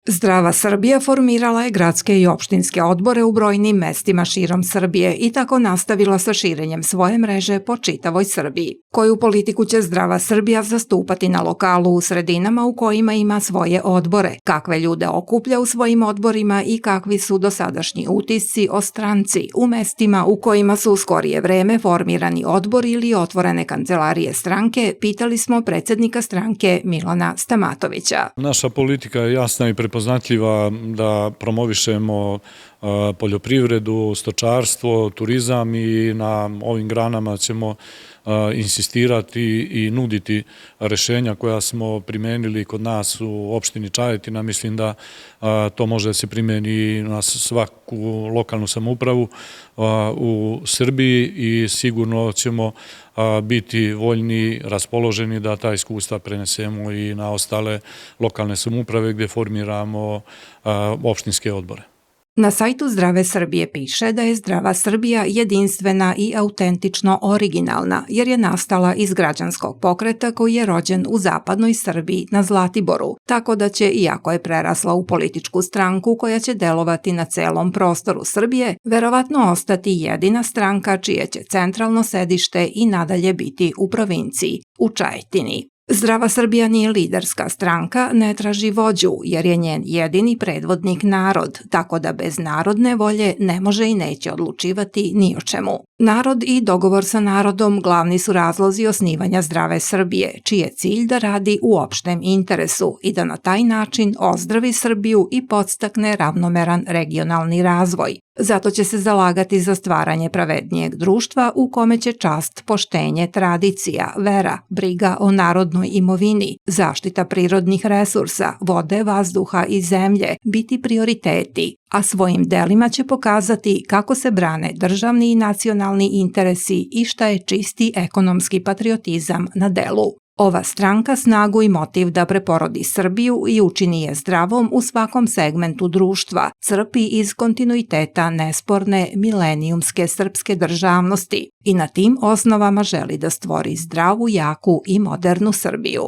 Zdrava Srbija formirala je gradske i opštinske odbore u brojnim mestima širom Srbije i tako nastavila sa širenjem svoje mreže po čitavoj Srbiji. Koju politiku će Zdrava Srbija zastupati na lokalu u sredinama u kojima ima svoje odbore, kakve ljude okuplja u svojim odborima i kakvi su dosadašnji utisci o stranci u mestima u kojima su u skorije vreme formirani odbori ili otvorene kancelarije stranke, pitali smo predsednika stranke Milana Stamatovića. Naša politika je jasna i prepoznatljiva da promovišemo poljoprivredu, stočarstvo, turizam i na ovim granama ćemo insistirati i nuditi rešenja koja smo primenili kod nas u opštini Čajetina. Mislim da to može da se primeni na svaku lokalnu samoupravu u Srbiji i sigurno ćemo biti voljni, raspoloženi da ta iskustva prenesemo i na ostale lokalne samouprave gde formiramo opštinske odbore. Na sajtu Zdrave Srbije piše da je Zdrava Srbija jedinstvena i autentično originalna, jer je nastala iz građanskog pokreta koji je rođen u zapadnoj Srbiji na Zlatiboru, tako da će, iako je prerasla u političku stranku koja će delovati na celom prostoru Srbije, verovatno ostati jedina stranka čije će centralno sedište i nadalje biti u provinciji, u Čajetini. Zdrava Srbija nije liderska stranka, ne traži vođu, jer je njen jedini predvodnik narod, tako da bez narodne volje ne može i neće odlučivati ni o čemu. Narod i dogovor sa narodom glavni su razlozi osnivanja Zdrave Srbije, čiji je cilj da radi u opštem interesu i da na taj način ozdravi Srbiju i podstakne ravnomeran regionalni razvoj. Zato će se zalagati za stvaranje pravednijeg društva u kome će čast, poštenje, tradicija, vera, briga o narodnoj imovini, zaštita prirodnih resursa, vode, vazduha i zemlje biti prioriteti, a svojim delima će pokazati kako se brane državni i nacionalni interesi i šta je čisti ekonomski patriotizam na delu. Ova stranka snagu i motiv da preporodi Srbiju i učini je zdravom u svakom segmentu društva, crpi iz kontinuiteta nesporne milenijumske srpske državnosti i na tim osnovama želi da stvori zdravu, jaku i modernu Srbiju.